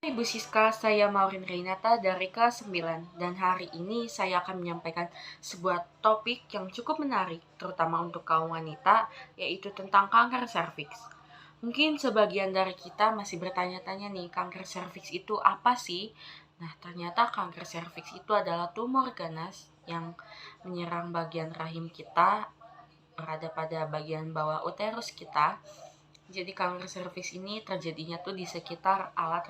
Ibu Siska, saya Maureen Renata dari kelas 9 dan hari ini saya akan menyampaikan sebuah topik yang cukup menarik terutama untuk kaum wanita, yaitu tentang kanker serviks. Mungkin sebagian dari kita masih bertanya-tanya nih, kanker serviks itu apa sih? Nah, ternyata kanker serviks itu adalah tumor ganas yang menyerang bagian rahim kita, berada pada bagian bawah uterus kita. Jadi kanker serviks ini terjadinya tuh di sekitar alat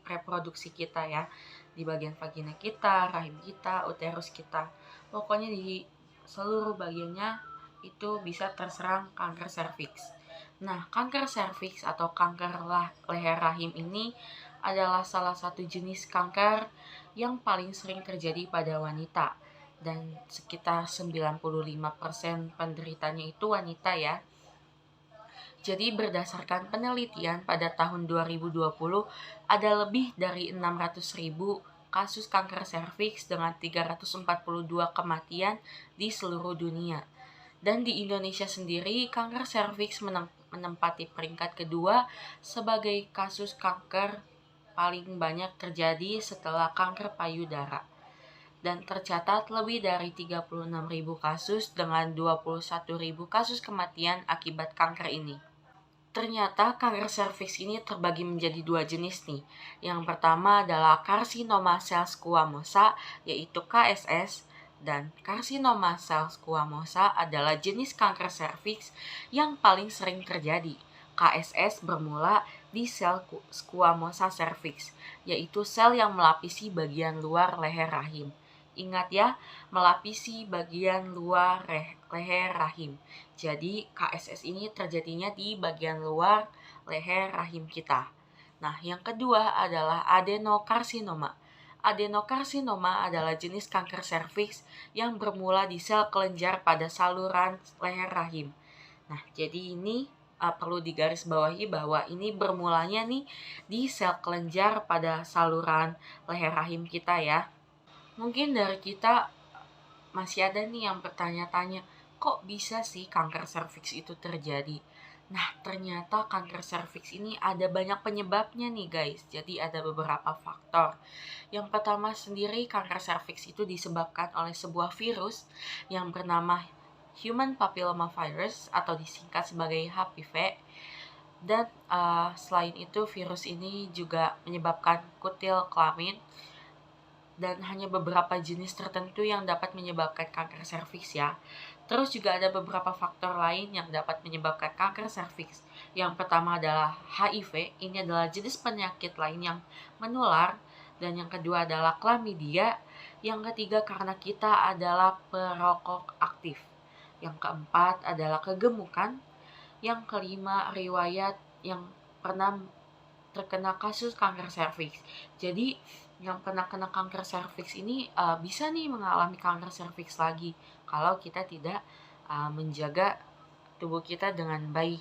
reproduksi kita ya, di bagian vagina kita, rahim kita, uterus kita. Pokoknya di seluruh bagiannya itu bisa terserang kanker serviks. Nah, kanker serviks atau kanker leher rahim ini adalah salah satu jenis kanker yang paling sering terjadi pada wanita. Dan sekitar 95% penderitanya itu wanita ya. Jadi berdasarkan penelitian pada tahun 2020, ada lebih dari 600.000 kasus kanker serviks dengan 342 kematian di seluruh dunia. Dan di Indonesia sendiri, kanker serviks menempati peringkat kedua sebagai kasus kanker paling banyak terjadi setelah kanker payudara. Dan tercatat lebih dari 36.000 kasus dengan 21.000 kasus kematian akibat kanker ini. Ternyata kanker serviks ini terbagi menjadi dua jenis nih. Yang pertama adalah karsinoma sel squamosa, yaitu KSS, dan karsinoma sel squamosa adalah jenis kanker serviks yang paling sering terjadi. KSS bermula di sel squamosa cervix, yaitu sel yang melapisi bagian luar leher rahim. Ingat ya, melapisi bagian luar leher rahim. Jadi KSS ini terjadinya di bagian luar leher rahim kita. Nah, yang kedua adalah adenokarsinoma. Adenokarsinoma adalah jenis kanker serviks yang bermula di sel kelenjar pada saluran leher rahim. Nah, jadi ini perlu digarisbawahi bahwa ini bermulanya nih di sel kelenjar pada saluran leher rahim kita ya. Mungkin dari kita masih ada nih yang bertanya-tanya, kok bisa sih kanker serviks itu terjadi? Nah, ternyata kanker serviks ini ada banyak penyebabnya nih guys. Jadi ada beberapa faktor. Yang pertama sendiri, kanker serviks itu disebabkan oleh sebuah virus yang bernama Human Papilloma Virus atau disingkat sebagai HPV. Dan selain itu virus ini juga menyebabkan kutil kelamin. Dan hanya beberapa jenis tertentu yang dapat menyebabkan kanker serviks ya. Terus juga ada beberapa faktor lain yang dapat menyebabkan kanker serviks. Yang pertama adalah HIV, ini adalah jenis penyakit lain yang menular. Dan yang kedua adalah chlamydia. Yang ketiga karena kita adalah perokok aktif. Yang keempat adalah kegemukan. Yang kelima riwayat yang pernah terkena kasus kanker serviks. Jadi yang pernah kena kanker serviks ini bisa nih mengalami kanker serviks lagi kalau kita tidak menjaga tubuh kita dengan baik.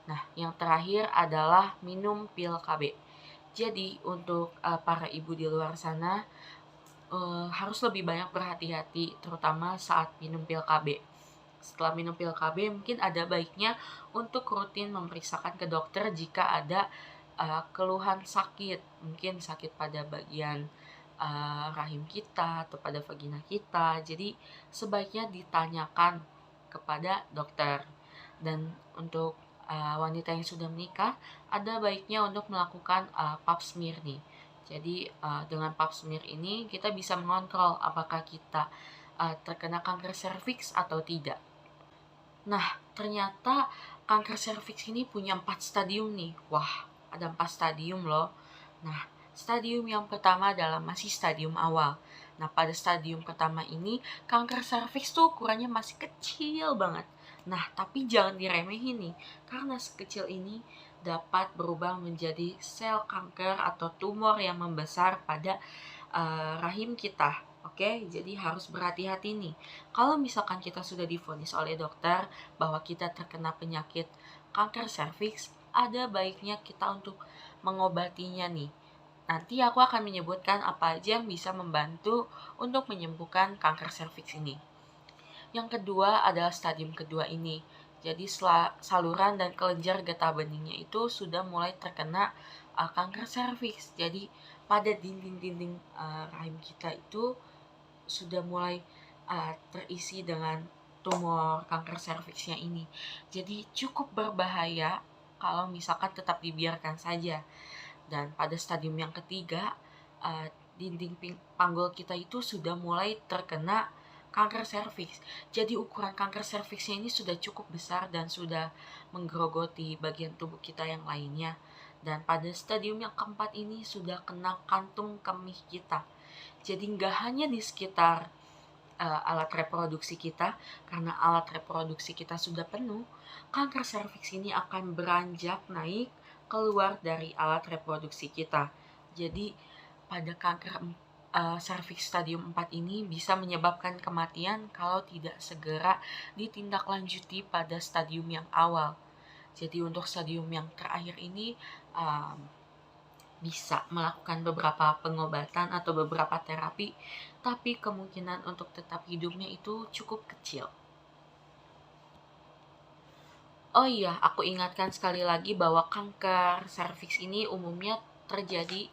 Nah, yang terakhir adalah minum pil KB. Jadi untuk para ibu di luar sana harus lebih banyak berhati-hati terutama saat minum pil KB. Setelah minum pil KB mungkin ada baiknya untuk rutin memeriksakan ke dokter jika ada keluhan sakit, mungkin sakit pada bagian rahim kita atau pada vagina kita. Jadi sebaiknya ditanyakan kepada dokter. Dan untuk wanita yang sudah menikah, ada baiknya untuk melakukan pap smear nih. Jadi dengan pap smear ini kita bisa mengontrol apakah kita terkena kanker serviks atau tidak. Nah, ternyata kanker serviks ini punya 4 stadium nih. Wah, ada 4 stadium loh. Nah, stadium yang pertama adalah masih stadium awal. Nah, pada stadium pertama ini, kanker serviks tuh ukurannya masih kecil banget. Nah, tapi jangan diremehin nih, karena sekecil ini dapat berubah menjadi sel kanker atau tumor yang membesar pada rahim kita. Oke, jadi harus berhati-hati nih. Kalau misalkan kita sudah divonis oleh dokter bahwa kita terkena penyakit kanker serviks, ada baiknya kita untuk mengobatinya nih. Nanti aku akan menyebutkan apa aja yang bisa membantu untuk menyembuhkan kanker serviks ini. Yang kedua adalah stadium kedua ini. Jadi saluran dan kelenjar getah benihnya itu sudah mulai terkena kanker serviks. Jadi pada dinding-dinding rahim kita itu sudah mulai terisi dengan tumor kanker serviksnya ini. Jadi cukup berbahaya kalau misalkan tetap dibiarkan saja. Dan pada stadium yang ketiga, dinding panggul kita itu sudah mulai terkena kanker serviks. Jadi ukuran kanker serviksnya ini sudah cukup besar dan sudah menggerogoti bagian tubuh kita yang lainnya. Dan pada stadium yang keempat ini sudah kena kantung kemih kita. Jadi nggak hanya di sekitar alat reproduksi kita, karena alat reproduksi kita sudah penuh, kanker serviks ini akan beranjak naik keluar dari alat reproduksi kita. Jadi pada kanker serviks stadium 4 ini bisa menyebabkan kematian kalau tidak segera ditindaklanjuti pada stadium yang awal. Jadi untuk stadium yang terakhir ini bisa melakukan beberapa pengobatan atau beberapa terapi, tapi kemungkinan untuk tetap hidupnya itu cukup kecil. Oh iya, aku ingatkan sekali lagi bahwa kanker serviks ini umumnya terjadi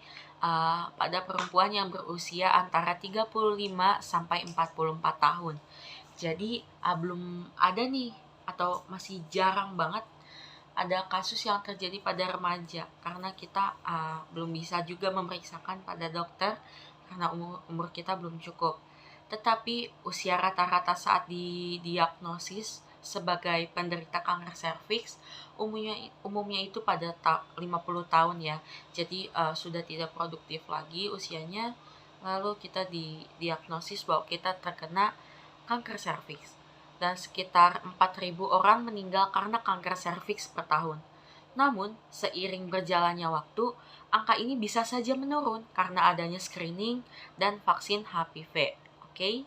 pada perempuan yang berusia antara 35 sampai 44 tahun. Jadi belum ada nih, atau masih jarang banget ada kasus yang terjadi pada remaja, karena kita belum bisa juga memeriksakan pada dokter karena umur kita belum cukup. Tetapi usia rata-rata saat didiagnosis sebagai penderita kanker serviks umumnya itu pada 50 tahun ya. Jadi sudah tidak produktif lagi usianya, lalu kita didiagnosis bahwa kita terkena kanker serviks. Dan sekitar 4.000 orang meninggal karena kanker serviks per tahun. Namun, seiring berjalannya waktu, angka ini bisa saja menurun karena adanya screening dan vaksin HPV. Oke?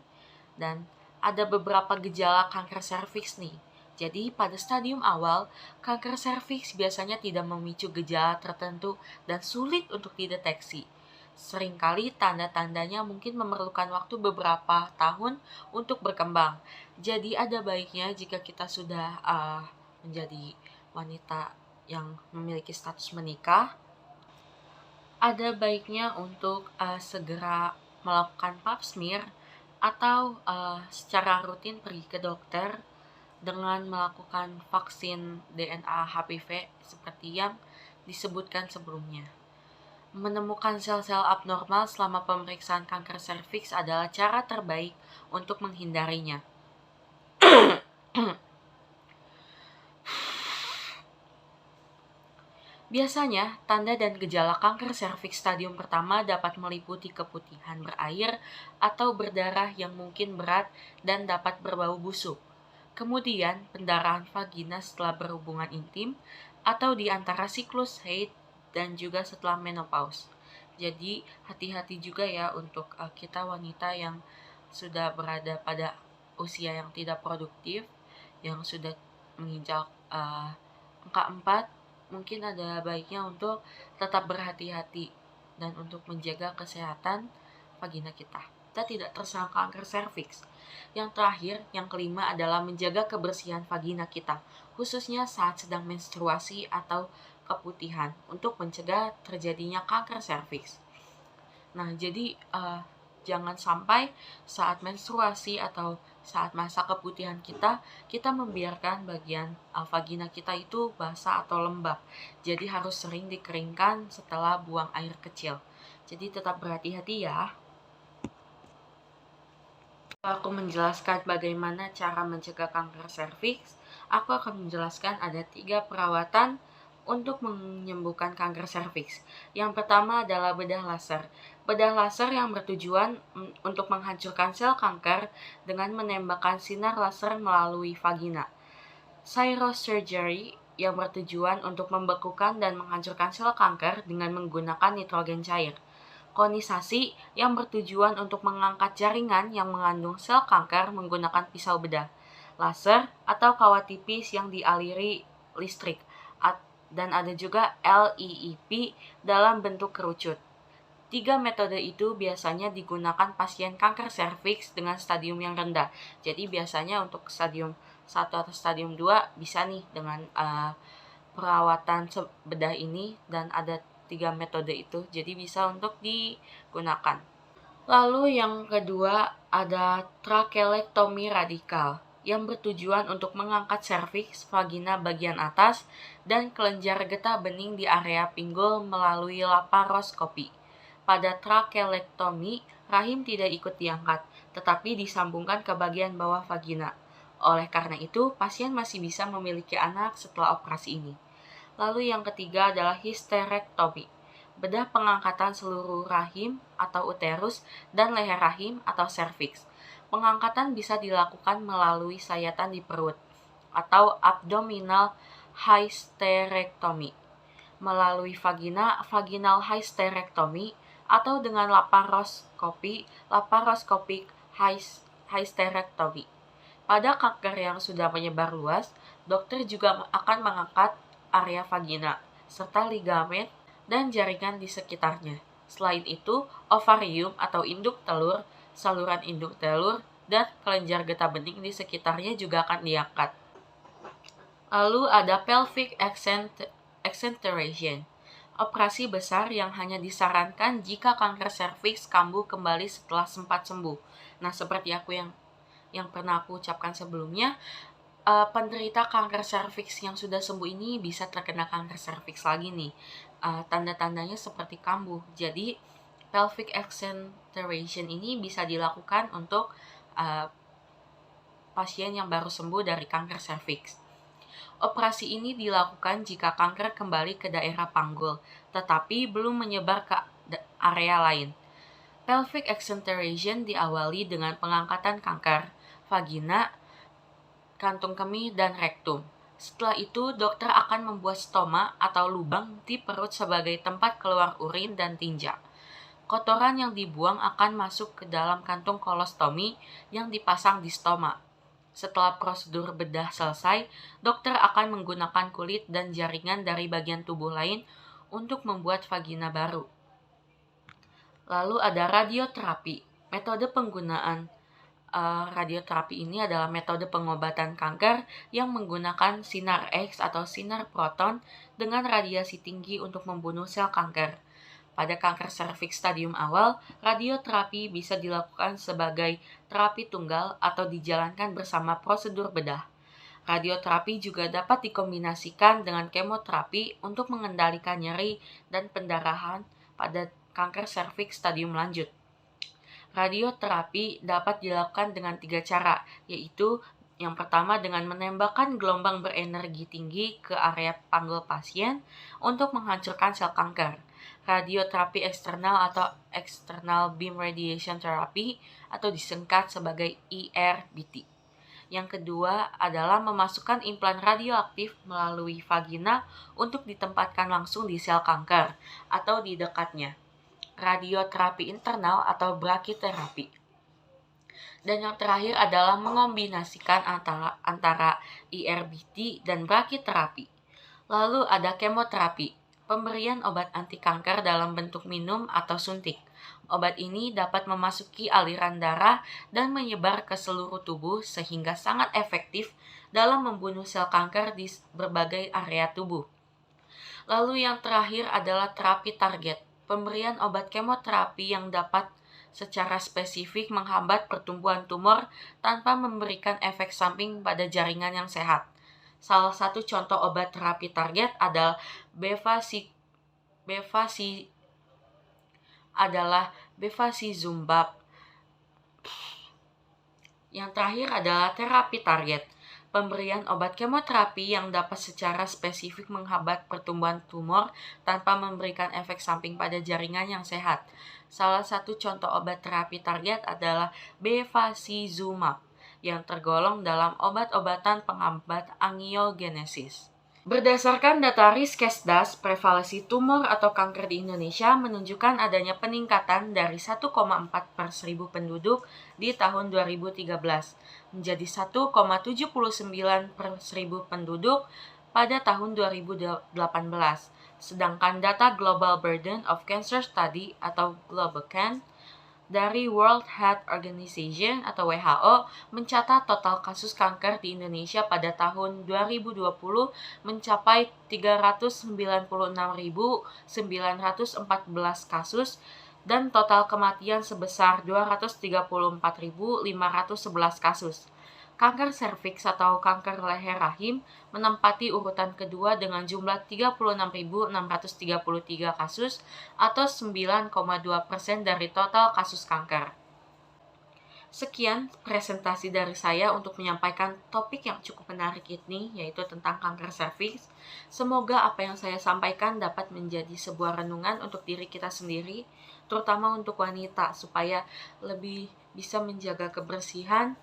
Dan ada beberapa gejala kanker serviks nih. Jadi, pada stadium awal, kanker serviks biasanya tidak memicu gejala tertentu dan sulit untuk dideteksi. Seringkali tanda-tandanya mungkin memerlukan waktu beberapa tahun untuk berkembang. Jadi ada baiknya jika kita sudah menjadi wanita yang memiliki status menikah, ada baiknya untuk segera melakukan pap smear atau secara rutin pergi ke dokter dengan melakukan vaksin DNA HPV seperti yang disebutkan sebelumnya. Menemukan sel-sel abnormal selama pemeriksaan kanker serviks adalah cara terbaik untuk menghindarinya. Biasanya, tanda dan gejala kanker serviks stadium pertama dapat meliputi keputihan berair atau berdarah yang mungkin berat dan dapat berbau busuk. Kemudian, pendarahan vagina setelah berhubungan intim atau di antara siklus haid dan juga setelah menopause. Jadi, hati-hati juga ya untuk kita wanita yang sudah berada pada usia yang tidak produktif, yang sudah menginjak angka 4, mungkin ada baiknya untuk tetap berhati-hati dan untuk menjaga kesehatan vagina kita. Kita tidak terserang kanker serviks. Yang terakhir, yang kelima adalah menjaga kebersihan vagina kita, khususnya saat sedang menstruasi atau keputihan, untuk mencegah terjadinya kanker serviks. Nah, jadi jangan sampai saat menstruasi atau saat masa keputihan kita membiarkan bagian vagina kita itu basah atau lembab. Jadi harus sering dikeringkan setelah buang air kecil. Jadi tetap berhati-hati ya. Aku menjelaskan bagaimana cara mencegah kanker serviks. Aku akan menjelaskan ada 3 perawatan untuk menyembuhkan kanker serviks. Yang pertama adalah bedah laser. Bedah laser yang bertujuan untuk menghancurkan sel kanker dengan menembakkan sinar laser melalui vagina. Cyrosurgery yang bertujuan untuk membekukan dan menghancurkan sel kanker dengan menggunakan nitrogen cair. Konisasi yang bertujuan untuk mengangkat jaringan yang mengandung sel kanker menggunakan pisau bedah. Laser atau kawat tipis yang dialiri listrik. Dan ada juga LEEP dalam bentuk kerucut. 3 metode itu biasanya digunakan pasien kanker serviks dengan stadium yang rendah. Jadi biasanya untuk stadium 1 atau stadium 2 bisa nih dengan perawatan bedah ini, dan ada tiga metode itu, jadi bisa untuk digunakan. Lalu yang kedua ada trachelectomy radikal yang bertujuan untuk mengangkat serviks, vagina bagian atas, dan kelenjar getah bening di area pinggul melalui laparoskopi. Pada trachelectomy, rahim tidak ikut diangkat, tetapi disambungkan ke bagian bawah vagina. Oleh karena itu, pasien masih bisa memiliki anak setelah operasi ini. Lalu yang ketiga adalah hysterektomi, bedah pengangkatan seluruh rahim atau uterus dan leher rahim atau serviks. Pengangkatan bisa dilakukan melalui sayatan di perut atau abdominal hysterektomi, melalui vagina, vaginal hysterektomi, atau dengan laparoskopik hysterektomi. Pada kanker yang sudah menyebar luas, dokter juga akan mengangkat area vagina, serta ligamen dan jaringan di sekitarnya. Selain itu, ovarium atau induk telur, saluran induk telur, dan kelenjar getah bening di sekitarnya juga akan diangkat. Lalu ada pelvic exenteration, operasi besar yang hanya disarankan jika kanker serviks kambuh kembali setelah sempat sembuh. Nah, seperti yang pernah aku ucapkan sebelumnya, penderita kanker serviks yang sudah sembuh ini bisa terkena kanker serviks lagi nih. Tanda-tandanya seperti kambuh. Jadi, pelvic exenteration ini bisa dilakukan untuk pasien yang baru sembuh dari kanker serviks. Operasi ini dilakukan jika kanker kembali ke daerah panggul, tetapi belum menyebar ke area lain. Pelvic exenteration diawali dengan pengangkatan kanker, vagina, kantung kemih, dan rektum. Setelah itu, dokter akan membuat stoma atau lubang di perut sebagai tempat keluar urin dan tinja. Kotoran yang dibuang akan masuk ke dalam kantung kolostomi yang dipasang di stoma. Setelah prosedur bedah selesai, dokter akan menggunakan kulit dan jaringan dari bagian tubuh lain untuk membuat vagina baru. Lalu ada radioterapi. Metode penggunaan radioterapi ini adalah metode pengobatan kanker yang menggunakan sinar X atau sinar proton dengan radiasi tinggi untuk membunuh sel kanker. Pada kanker serviks stadium awal, radioterapi bisa dilakukan sebagai terapi tunggal atau dijalankan bersama prosedur bedah. Radioterapi juga dapat dikombinasikan dengan kemoterapi untuk mengendalikan nyeri dan pendarahan pada kanker serviks stadium lanjut. Radioterapi dapat dilakukan dengan 3 cara, yaitu yang pertama dengan menembakkan gelombang berenergi tinggi ke area panggul pasien untuk menghancurkan sel kanker. Radioterapi eksternal atau external beam radiation therapy atau disingkat sebagai ERBT. Yang kedua adalah memasukkan implan radioaktif melalui vagina untuk ditempatkan langsung di sel kanker atau di dekatnya. Radioterapi internal atau brachytherapy. Dan yang terakhir adalah mengombinasikan antara ERBT dan brachytherapy. Lalu ada kemoterapi, pemberian obat anti kanker dalam bentuk minum atau suntik. Obat ini dapat memasuki aliran darah dan menyebar ke seluruh tubuh sehingga sangat efektif dalam membunuh sel kanker di berbagai area tubuh. Lalu yang terakhir adalah terapi target, pemberian obat kemoterapi yang dapat secara spesifik menghambat pertumbuhan tumor tanpa memberikan efek samping pada jaringan yang sehat. Salah satu contoh obat terapi target adalah bevacizumab. Yang terakhir adalah terapi target, pemberian obat kemoterapi yang dapat secara spesifik menghambat pertumbuhan tumor tanpa memberikan efek samping pada jaringan yang sehat. Salah satu contoh obat terapi target adalah bevacizumab yang tergolong dalam obat-obatan penghambat angiogenesis. Berdasarkan data Riskesdas, prevalensi tumor atau kanker di Indonesia menunjukkan adanya peningkatan dari 1,4 per 1000 penduduk di tahun 2013 menjadi 1,79 per 1000 penduduk pada tahun 2018. Sedangkan data Global Burden of Cancer Study atau GloboCan dari World Health Organization atau WHO mencatat total kasus kanker di Indonesia pada tahun 2020 mencapai 396.914 kasus dan total kematian sebesar 234.511 kasus. Kanker serviks atau kanker leher rahim menempati urutan kedua dengan jumlah 36.633 kasus atau 9,2% dari total kasus kanker. Sekian presentasi dari saya untuk menyampaikan topik yang cukup menarik ini, yaitu tentang kanker serviks. Semoga apa yang saya sampaikan dapat menjadi sebuah renungan untuk diri kita sendiri, terutama untuk wanita, supaya lebih bisa menjaga kebersihan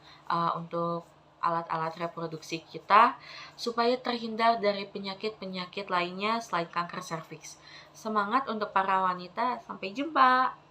untuk alat-alat reproduksi kita, supaya terhindar dari penyakit-penyakit lainnya selain kanker serviks. Semangat untuk para wanita, sampai jumpa!